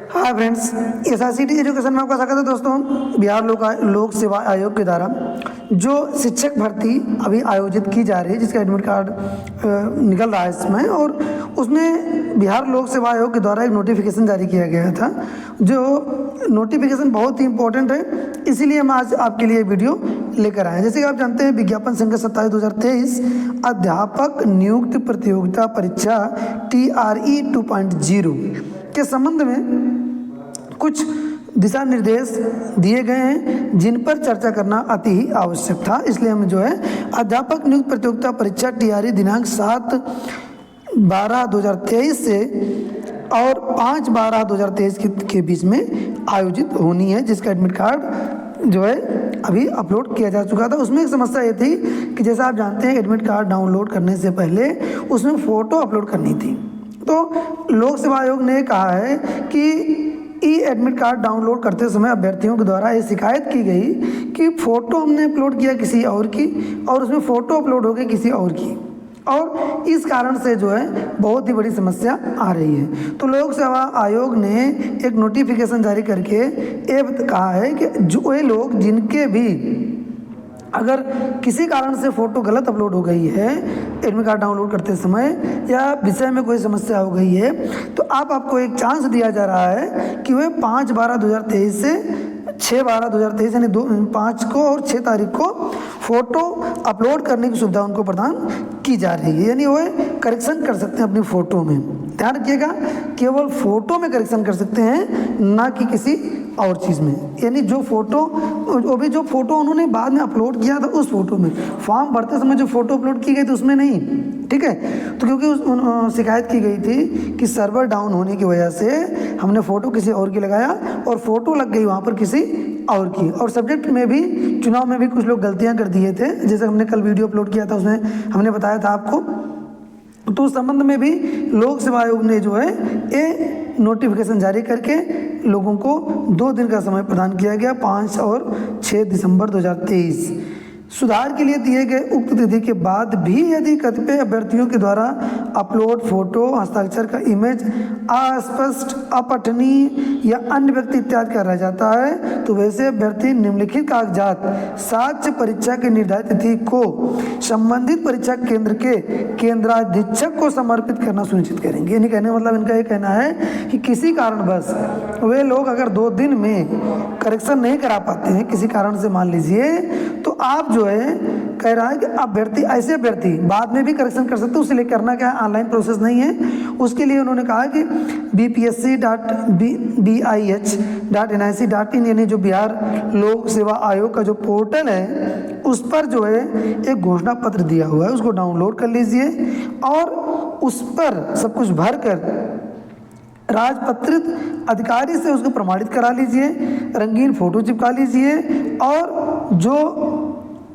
Hi friends, एसआईसीटी education में आपका स्वागत है। दोस्तों, बिहार लोक सेवा आयोग के द्वारा जो शिक्षक भर्ती अभी आयोजित की जा रही है, जिसका एडमिट कार्ड निकल रहा है इसमें, और उसमें बिहार लोक सेवा आयोग के द्वारा एक नोटिफिकेशन जारी किया गया था। जो नोटिफिकेशन बहुत ही इंपॉर्टेंट है, इसीलिए हम आज आपके लिए वीडियो लेकर आए हैं। जैसे कि आप जानते हैं, विज्ञापन संख्या 27/2023 अध्यापक नियुक्ति प्रतियोगिता परीक्षा TRE 2.0 के संबंध में कुछ दिशा निर्देश दिए गए हैं, जिन पर चर्चा करना अति ही आवश्यक था। इसलिए हम जो है अध्यापक नियुक्ति प्रतियोगिता परीक्षा TRE दिनांक 7/12/2023 से और 5/12/2023 के बीच में आयोजित होनी है, जिसका एडमिट कार्ड जो है अभी अपलोड किया जा चुका था। उसमें एक समस्या ये थी कि जैसा आप जानते हैं, एडमिट कार्ड डाउनलोड करने से पहले उसमें फ़ोटो अपलोड करनी थी। तो लोक सेवा आयोग ने कहा है कि ई एडमिट कार्ड डाउनलोड करते समय अभ्यर्थियों के द्वारा ये शिकायत की गई कि फ़ोटो हमने अपलोड किया किसी और की, और उसमें फ़ोटो अपलोड हो गई किसी और की, और इस कारण से जो है बहुत ही बड़ी समस्या आ रही है। तो लोक सेवा आयोग ने एक नोटिफिकेशन जारी करके ये कहा है कि जो वे लोग जिनके भी अगर किसी कारण से फ़ोटो गलत अपलोड हो गई है एडमिट कार्ड डाउनलोड करते समय, या विषय में कोई समस्या हो गई है, तो आपको एक चांस दिया जा रहा है कि वे 5/12/2023 से 6/12/2023 यानी 5 को और 6 तारीख को फ़ोटो अपलोड करने की सुविधा उनको प्रदान की जा रही है। यानी वो करेक्शन कर सकते हैं अपनी फ़ोटो में। ध्यान रखिएगा, केवल फ़ोटो में करेक्शन कर सकते हैं, ना कि किसी और चीज़ में। यानी जो फ़ोटो उन्होंने बाद में अपलोड किया था उस फ़ोटो में, फॉर्म भरते समय जो फ़ोटो अपलोड की गई थी उसमें नहीं। ठीक है, तो क्योंकि शिकायत की गई थी कि सर्वर डाउन होने की वजह से हमने फ़ोटो किसी और की लगाया और फ़ोटो लग गई वहाँ पर किसी और की, और सब्जेक्ट में भी, चुनाव में भी कुछ लोग गलतियाँ कर दिए थे, जैसे हमने कल वीडियो अपलोड किया था उसमें हमने बताया था आपको। तो उस संबंध में भी लोक सेवा आयोग ने जो है ये नोटिफिकेशन जारी करके लोगों को 2 दिन का समय प्रदान किया गया, 5 और 6 दिसंबर 2023। सुधार के लिए दिए गए उक्त तिथि के बाद भी यदि कतिपय अभ्यर्थियों के द्वारा अपलोड फोटो, हस्ताक्षर का इमेज अस्पष्ट, अपठनीय या अन्य व्यक्ति इत्यादि का रह जाता है, तो वैसे अभ्यर्थी निम्नलिखित कागजात साक्ष्य परीक्षा की निर्धारित तिथि को संबंधित परीक्षा केंद्र के केंद्राधीक्षक को समर्पित करना सुनिश्चित करेंगे। यानी कहने मतलब इनका ये कहना है कि किसी कारणवश वे लोग अगर 2 दिन में करेक्शन नहीं करा पाते हैं किसी कारण से, मान लीजिए, तो आप जो है कह रहा है कि ऐसे अभ्यर्थी बाद में भी करेक्शन कर सकते हैं। उसके लिए करना क्या है, ऑनलाइन प्रोसेस नहीं है। उसके लिए उन्होंने कहा कि bpsc.bih.nic.in यानी जो बिहार लोक सेवा आयोग का जो पोर्टल है उस पर जो है एक घोषणा पत्र दिया हुआ है, उसको डाउनलोड कर लीजिए और उस पर सब कुछ भर कर राजपत्रित अधिकारी से उसको प्रमाणित करा लीजिए, रंगीन फोटो चिपका लीजिए, और जो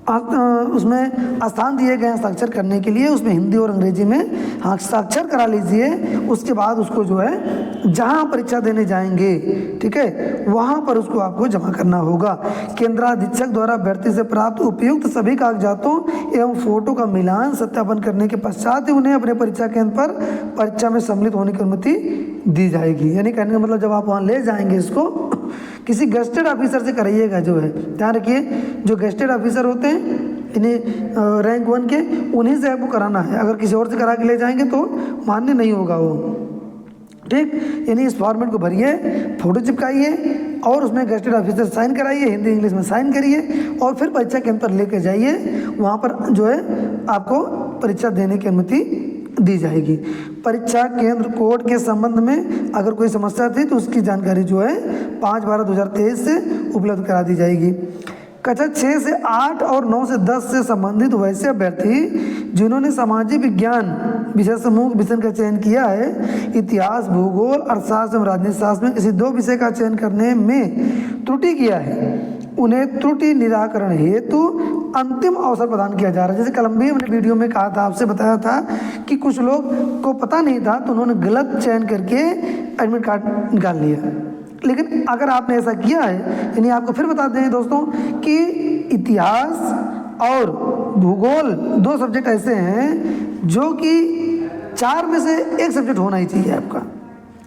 उसमें स्थान दिए गए हस्ताक्षर करने के लिए उसमें हिंदी और अंग्रेजी में हस्ताक्षर करा लीजिए। उसके बाद उसको जो है जहां परीक्षा देने जाएंगे, ठीक है, वहां पर उसको आपको जमा करना होगा। केंद्राधीक्षक द्वारा अभ्यर्थी से प्राप्त उपयुक्त सभी कागजातों एवं फोटो का मिलान सत्यापन करने के पश्चात ही उन्हें अपने परीक्षा केंद्र पर परीक्षा में सम्मिलित होने की अनुमति दी जाएगी। यानी कहने का मतलब जब आप वहाँ ले जाएंगे इसको, किसी गेस्टेड ऑफिसर से कराइएगा। जो है ध्यान रखिए, जो गेस्टेड ऑफिसर होते हैं इन्हें रैंक 1 के, उन्हीं से आपको कराना है। अगर किसी और से करा के ले जाएंगे तो मान्य नहीं होगा वो। ठीक, यानी इस फॉर्मेट को भरिए, फोटो चिपकाइए और उसमें गेस्टेड ऑफिसर साइन कराइए, हिंदी इंग्लिश में साइन करिए, और फिर परीक्षा केंद्र पर लेकर जाइए। वहाँ पर जो है आपको परीक्षा देने की अनुमति दी जाएगी। परीक्षा केंद्र कोड के संबंध में अगर कोई समस्या थी तो उसकी जानकारी जो है 5/12/2023 से उपलब्ध करा दी जाएगी। कक्षा 6 से 8 और 9 से 10 से संबंधित वैसे अभ्यर्थी जिन्होंने सामाजिक विज्ञान विषय समूह विषय का चयन किया है, इतिहास, भूगोल, अर्थशास्त्र एवं राजनीति शास्त्र में किसी 2 विषय का चयन करने में त्रुटि किया है, उन्हें त्रुटि निराकरण हेतु अंतिम अवसर प्रदान किया जा रहा है। जैसे कल भी हमने वीडियो में कहा था, आपसे बताया था कि कुछ लोग को पता नहीं था तो उन्होंने गलत चयन करके एडमिट कार्ड निकाल लिया। लेकिन अगर आपने ऐसा किया है, यानी आपको फिर बता दें दोस्तों कि इतिहास और भूगोल 2 सब्जेक्ट ऐसे हैं जो कि 4 में से 1 सब्जेक्ट होना ही चाहिए आपका।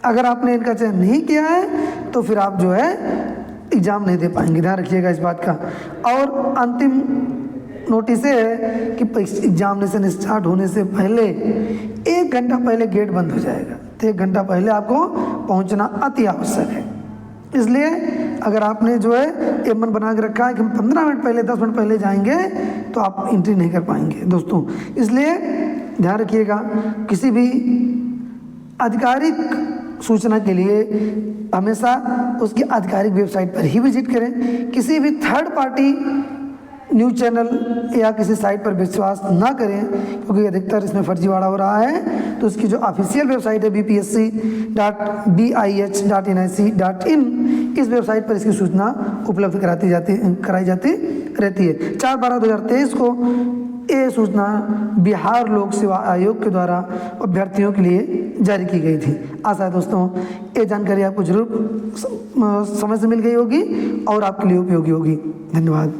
अगर आपने इनका चयन नहीं किया है तो फिर आप जो है एग्ज़ाम नहीं दे पाएंगे, ध्यान रखिएगा इस बात का। और अंतिम नोटिस है कि एग्जामिनेशन स्टार्ट होने से पहले 1 घंटा पहले गेट बंद हो जाएगा, तो 1 घंटा पहले आपको पहुंचना अति आवश्यक है। इसलिए अगर आपने जो है एम1 बना के रखा है कि हम 15 मिनट पहले 10 मिनट पहले जाएंगे तो आप एंट्री नहीं कर पाएंगे दोस्तों। इसलिए ध्यान रखिएगा, किसी भी आधिकारिक सूचना के लिए हमेशा उसकी आधिकारिक वेबसाइट पर ही विजिट करें। किसी भी थर्ड पार्टी न्यूज़ चैनल या किसी साइट पर विश्वास ना करें, क्योंकि अधिकतर इसमें फर्जीवाड़ा हो रहा है। तो इसकी जो ऑफिशियल वेबसाइट है bpsc.bih.nic.in, इस वेबसाइट पर इसकी सूचना उपलब्ध कराई जाती रहती है। 4/12/2023 को ये सूचना बिहार लोक सेवा आयोग के द्वारा अभ्यर्थियों के लिए जारी की गई थी। आशा है दोस्तों ये जानकारी आपको जरूर समझ से मिल गई होगी और आपके लिए उपयोगी होगी। धन्यवाद।